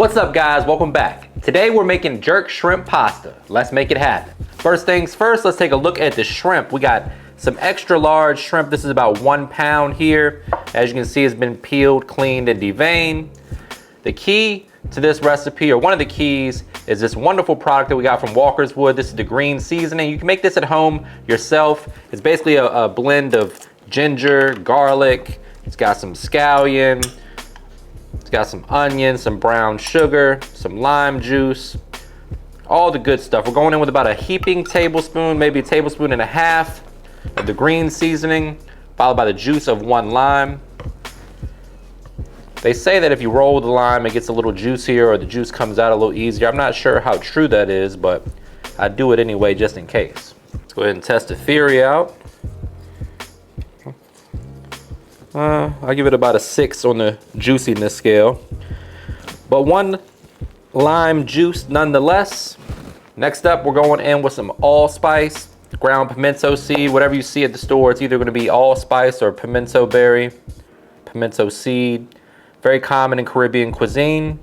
What's up guys, welcome back. Today we're making jerk shrimp pasta. Let's make it happen. First things first, let's take a look at the shrimp. We got some extra large shrimp. This is about 1 pound here. As you can see, it's been peeled, cleaned, and deveined. The key to this recipe, or one of the keys, is this wonderful product that we got from Walker's Wood. This is the green seasoning. You can make this at home yourself. It's basically a blend of ginger, garlic. It's got some scallion. It's got some onion, some brown sugar, some lime juice, all the good stuff. We're going in with about a heaping tablespoon, maybe a tablespoon and a half of the green seasoning, followed by the juice of 1 lime. They say that if you roll the lime, it gets a little juicier, or the juice comes out a little easier. I'm not sure how true that is, but I do it anyway just in case. Let's go ahead and test the theory out. I give it about a 6 on the juiciness scale, but 1 lime juice nonetheless. Next up, we're going in with some allspice, ground pimento seed, whatever you see at the store. It's either going to be allspice or pimento berry, pimento seed. Very common in Caribbean cuisine.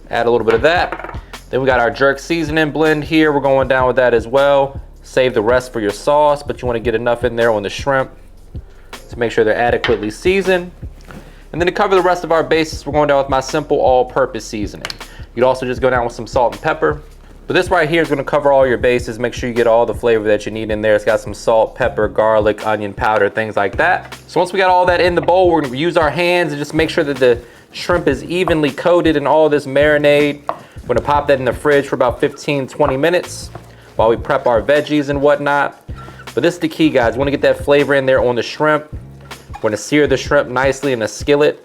Add a little bit of that. Then we got our jerk seasoning blend here. We're going down with that as well. Save the rest for your sauce, but you want to get enough in there on the shrimp to make sure they're adequately seasoned. And then to cover the rest of our bases, we're going down with my simple all-purpose seasoning. You could also just go down with some salt and pepper. But this right here is going to cover all your bases. Make sure you get all the flavor that you need in there. It's got some salt, pepper, garlic, onion powder, things like that. So once we got all that in the bowl, we're going to use our hands and just make sure that the shrimp is evenly coated in all this marinade. We're going to pop that in the fridge for about 15-20 minutes while we prep our veggies and whatnot. But this is the key, guys. You want to get that flavor in there on the shrimp. We're going to sear the shrimp nicely in a skillet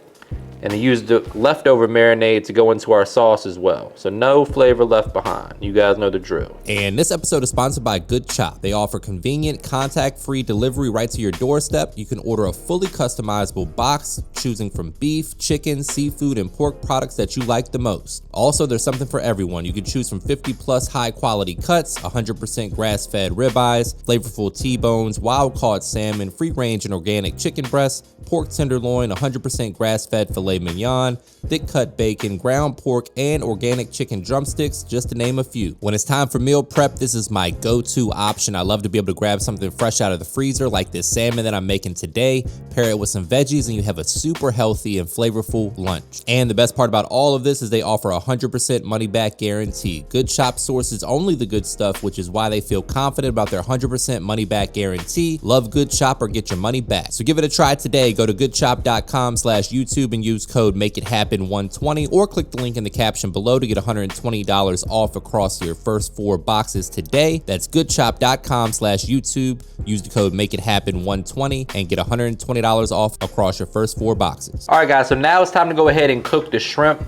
and then use the leftover marinade to go into our sauce as well. So no flavor left behind. You guys know the drill. And this episode is sponsored by Good Chop. They offer convenient, contact-free delivery right to your doorstep. You can order a fully customizable box, choosing from beef, chicken, seafood, and pork products that you like the most. Also, there's something for everyone. You can choose from 50+ high-quality cuts, 100% grass-fed ribeyes, flavorful T-bones, wild-caught salmon, free-range and organic chicken breasts, pork tenderloin, 100% grass-fed filet mignon, thick-cut bacon, ground pork, and organic chicken drumsticks, just to name a few. When it's time for meal prep, this is my go-to option. I love to be able to grab something fresh out of the freezer, like this salmon that I'm making today, pair it with some veggies, and you have a super healthy and flavorful lunch. And the best part about all of this is they offer a 100% money-back guarantee. Good Chop sources only the good stuff, which is why they feel confident about their 100% money-back guarantee. Love Good Chop or get your money back. So give it a try today. Go to goodchop.com/YouTube and use code MakeItHappen120, or click the link in the caption below to get $120 off across your first 4 boxes today. That's goodchop.com/YouTube. Use the code MakeItHappen120 and get $120 off across your first 4 boxes. All right, guys, so now it's time to go ahead and cook the shrimp.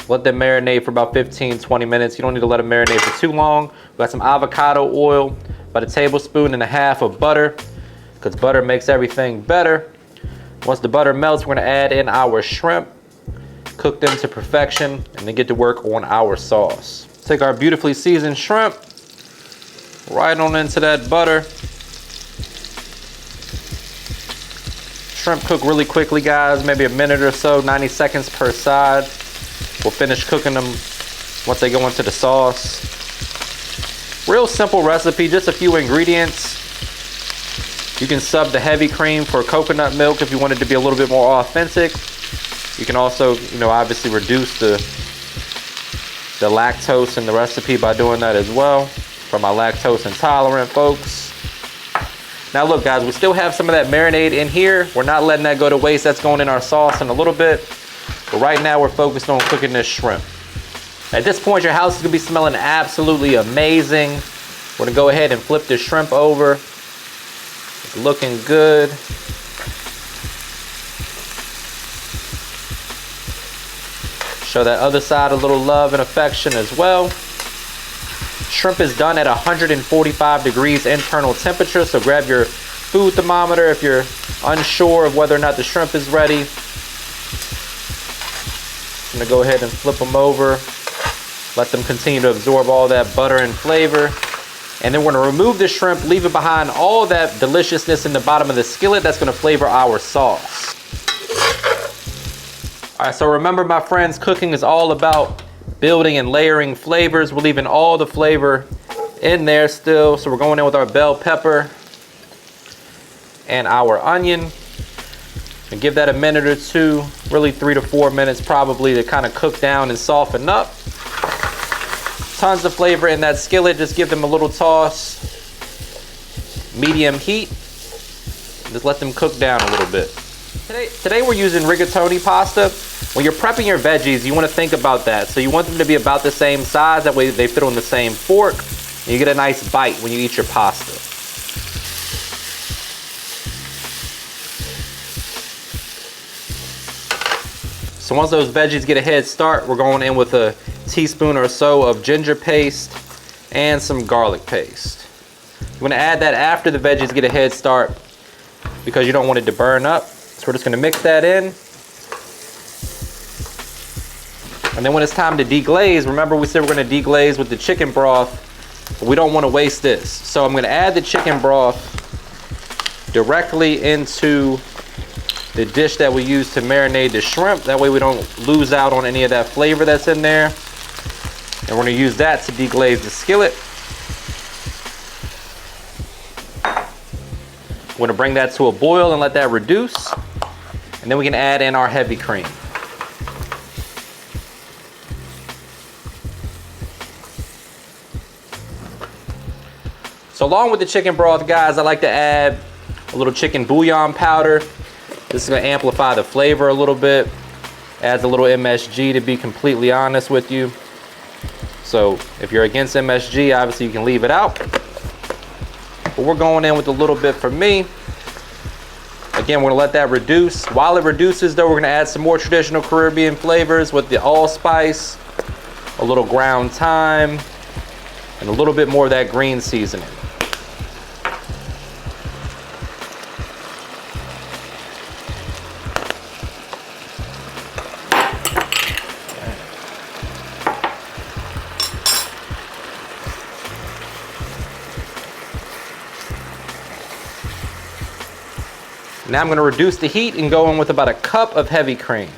Let them marinate for about 15-20 minutes. You don't need to let them marinate for too long. We got some avocado oil, about 1.5 tablespoons of butter, because butter makes everything better. Once the butter melts, we're going to add in our shrimp, cook them to perfection, and then get to work on our sauce. Take our beautifully seasoned shrimp, right on into that butter. Shrimp cook really quickly, guys, maybe a minute or so, 90 seconds per side. We'll finish cooking them once they go into the sauce. Real simple recipe, just a few ingredients. You can sub the heavy cream for coconut milk if you want it to be a little bit more authentic. You can also, obviously reduce the lactose in the recipe by doing that as well, for my lactose intolerant folks. Now look, guys, we still have some of that marinade in here. We're not letting that go to waste. That's going in our sauce in a little bit. But right now we're focused on cooking this shrimp. At this point, your house is gonna be smelling absolutely amazing. We're gonna go ahead and flip the shrimp over. It's looking good. Show that other side a little love and affection as well. Shrimp is done at 145 degrees internal temperature, so grab your food thermometer if you're unsure of whether or not the shrimp is ready. I'm gonna go ahead and flip them over. Let them continue to absorb all that butter and flavor. And then we're gonna remove the shrimp, leave it behind all that deliciousness in the bottom of the skillet. That's gonna flavor our sauce. All right, so remember my friends, cooking is all about building and layering flavors. We're leaving all the flavor in there still. So we're going in with our bell pepper and our onion. And give that a minute or two, really 3 to 4 minutes probably, to kind of cook down and soften up. Tons of flavor in that skillet. Just give them a little toss. Medium heat. Just let them cook down a little bit. Today we're using rigatoni pasta. When you're prepping your veggies, you want to think about that. So you want them to be about the same size. That way they fit on the same fork. And you get a nice bite when you eat your pasta. So once those veggies get a head start, we're going in with a teaspoon or so of ginger paste and some garlic paste. You want to add that after the veggies get a head start because you don't want it to burn up. So we're just going to mix that in. And then when it's time to deglaze, remember we said we're going to deglaze with the chicken broth, but we don't want to waste this. So I'm going to add the chicken broth directly into the dish that we use to marinate the shrimp. That way we don't lose out on any of that flavor that's in there. And we're going to use that to deglaze the skillet. We're going to bring that to a boil and let that reduce. And then we can add in our heavy cream. So along with the chicken broth, guys, I like to add a little chicken bouillon powder. This is going to amplify the flavor a little bit. Adds a little MSG, to be completely honest with you. So if you're against MSG, obviously you can leave it out. But we're going in with a little bit for me. Again, we're going to let that reduce. While it reduces, though, we're going to add some more traditional Caribbean flavors with the allspice, a little ground thyme, and a little bit more of that green seasoning. Now I'm going to reduce the heat and go in with about a cup of heavy cream.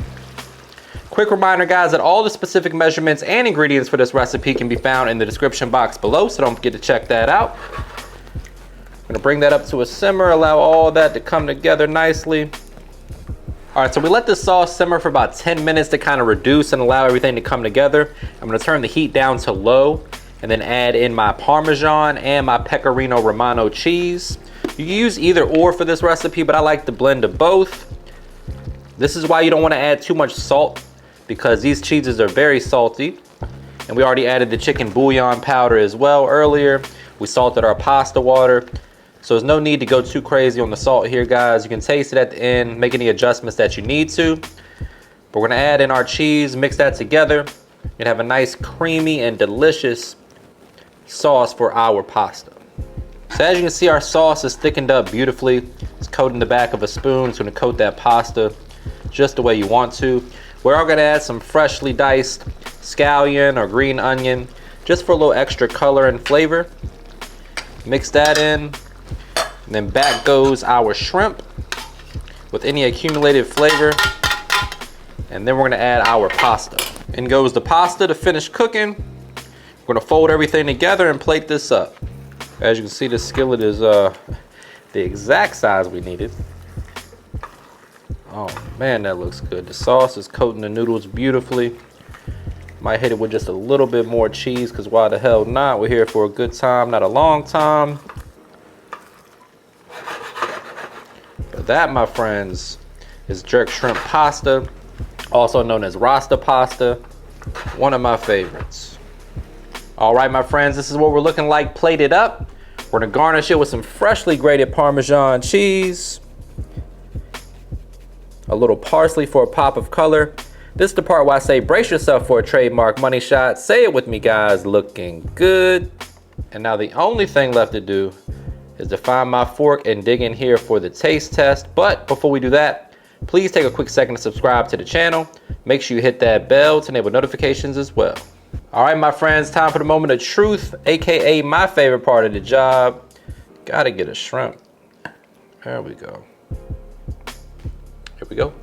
Quick reminder, guys, that all the specific measurements and ingredients for this recipe can be found in the description box below, so don't forget to check that out. I'm going to bring that up to a simmer, allow all that to come together nicely. All right, so we let this sauce simmer for about 10 minutes to kind of reduce and allow everything to come together. I'm going to turn the heat down to low and then add in my parmesan and my pecorino romano cheese. You can use either or for this recipe, but I like the blend of both. This is why you don't want to add too much salt, because these cheeses are very salty. And we already added the chicken bouillon powder as well earlier. We salted our pasta water. So there's no need to go too crazy on the salt here, guys. You can taste it at the end, make any adjustments that you need to. But we're going to add in our cheese, mix that together, and have a nice creamy and delicious sauce for our pasta. So as you can see, our sauce is thickened up beautifully. It's coating the back of a spoon. It's going to coat that pasta just the way you want to. We're all going to add some freshly diced scallion or green onion just for a little extra color and flavor. Mix that in. And then back goes our shrimp with any accumulated flavor. And then we're going to add our pasta. In goes the pasta to finish cooking. We're going to fold everything together and plate this up. As you can see, this skillet is the exact size we needed. Oh man, that looks good. The sauce is coating the noodles beautifully. Might hit it with just a little bit more cheese, because why the hell not? We're here for a good time, not a long time. But that, my friends, is jerk shrimp pasta, also known as Rasta pasta. One of my favorites. All right, my friends, this is what we're looking like plated up. We're gonna garnish it with some freshly grated Parmesan cheese, a little parsley for a pop of color. This is the part where I say brace yourself for a trademark money shot. Say it with me, guys. Looking good. And now the only thing left to do is to find my fork and dig in here for the taste test. But before we do that, please take a quick second to subscribe to the channel. Make sure you hit that bell to enable notifications as well. All right, my friends, time for the moment of truth, AKA my favorite part of the job. Gotta get a shrimp. There we go. Here we go.